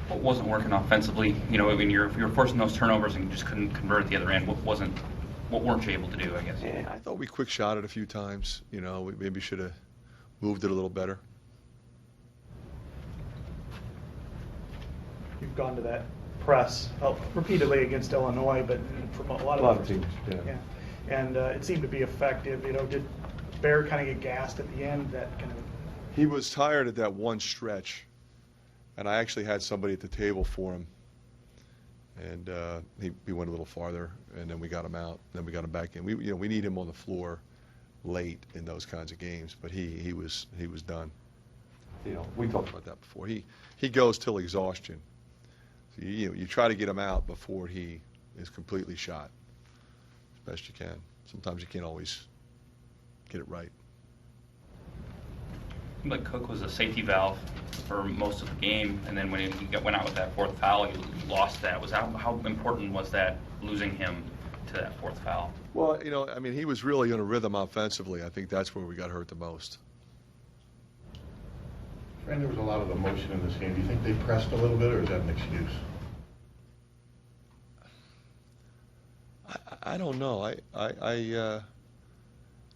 What wasn't working offensively? When you're forcing those turnovers and you just couldn't convert at the other end. What weren't you able to do, I guess? Yeah, I thought we quick shot it a few times. We maybe should have moved it a little better. You've gone to that press repeatedly against Illinois, but from a lot of teams. Yeah. And it seemed to be effective. Did Bear kind of get gassed at the end? He was tired at that one stretch, and I actually had somebody at the table for him. And he went a little farther, and then we got him out. Then we got him back in. We need him on the floor late in those kinds of games, but he was done. We talked about that before. He goes till exhaustion. So you try to get him out before he is completely shot, as best you can. Sometimes you can't always get it right. Like Cook was a safety valve for most of the game, and then when he went out with that fourth foul, you lost that. How important was that, losing him to that fourth foul? Well, he was really in a rhythm offensively. I think that's where we got hurt the most. Fran, there was a lot of emotion in this game. Do you think they pressed a little bit, or is that an excuse? I don't know. I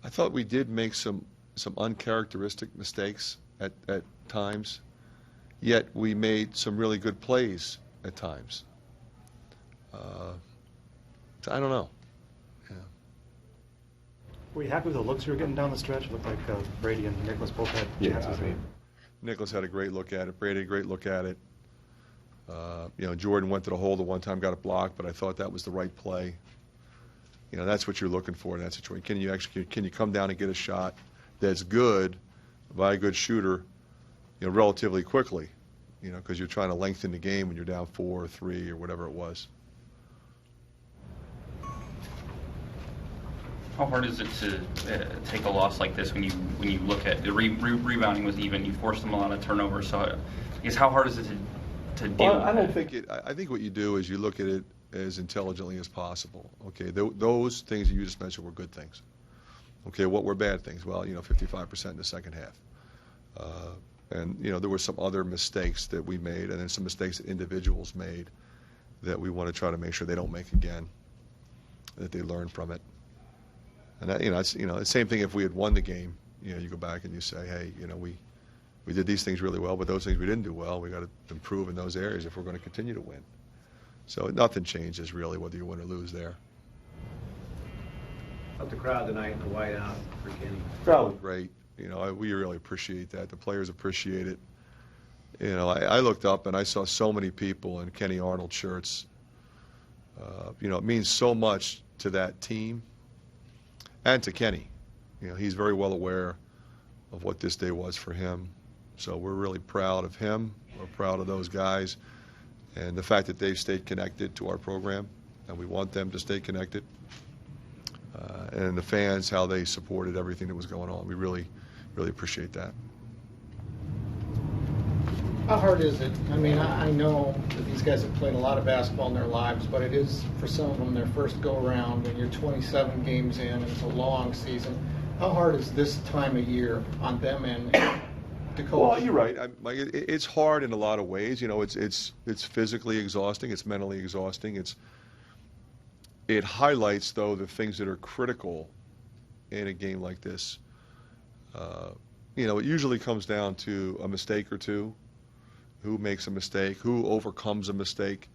thought we did make some uncharacteristic mistakes at times, yet we made some really good plays at times. I don't know. Yeah. Were you happy with the looks you were getting down the stretch? It looked like Brady and Nicholas both had chances. Nicholas had a great look at it. Brady had a great look at it. Jordan went to the hole the one time, got it blocked, but I thought that was the right play. That's what you're looking for in that situation. Can you execute? Can you come down and get a shot that's good by a good shooter, relatively quickly, because you're trying to lengthen the game when you're down 4 or 3 or whatever it was. How hard is it to take a loss like this when you look at the rebounding was even? You forced them a lot of turnovers, so I guess how hard is it to deal? Well, I don't think I think what you do is you look at it as intelligently as possible. Okay, those things that you just mentioned were good things. Okay, what were bad things? Well, 55% in the second half. And, there were some other mistakes that we made, and then some mistakes that individuals made that we want to try to make sure they don't make again, that they learn from it. And that, it's, the same thing if we had won the game. You go back and you say, hey, we did these things really well, but those things we didn't do well, we got to improve in those areas if we're going to continue to win. So nothing changes really whether you win or lose there. About the crowd tonight in the whiteout for Kenny. Crowd was great. We really appreciate that. The players appreciate it. I looked up and I saw so many people in Kenny Arnold shirts. It means so much to that team and to Kenny. He's very well aware of what this day was for him. So we're really proud of him. We're proud of those guys and the fact that they've stayed connected to our program, and we want them to stay connected. And the fans, how they supported everything that was going on. We really, really appreciate that. How hard is it? I know that these guys have played a lot of basketball in their lives, but it is, for some of them, their first go-around when you're 27 games in and it's a long season. How hard is this time of year on them and to coach? Well, you're right. It's hard in a lot of ways. It's physically exhausting. It's mentally exhausting. It highlights, though, the things that are critical in a game like this. It usually comes down to a mistake or two. Who makes a mistake? Who overcomes a mistake?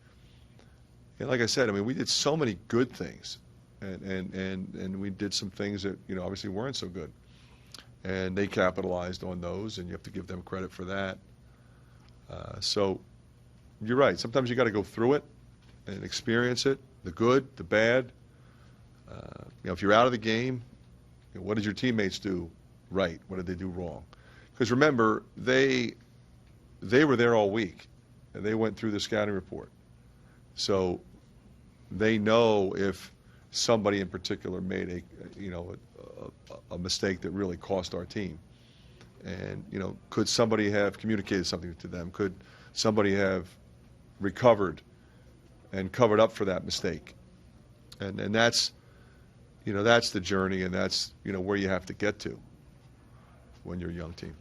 And like I said, we did so many good things, and we did some things that obviously weren't so good, and they capitalized on those, and you have to give them credit for that. So you're right. Sometimes you got to go through it and experience it, the good, the bad. If you're out of the game, what did your teammates do right? What did they do wrong? Because remember, they were there all week, and they went through the scouting report. So they know if somebody in particular made a mistake that really cost our team. And, could somebody have communicated something to them? Could somebody have recovered and covered up for that mistake? And that's, that's the journey, and that's, where you have to get to when you're a young team.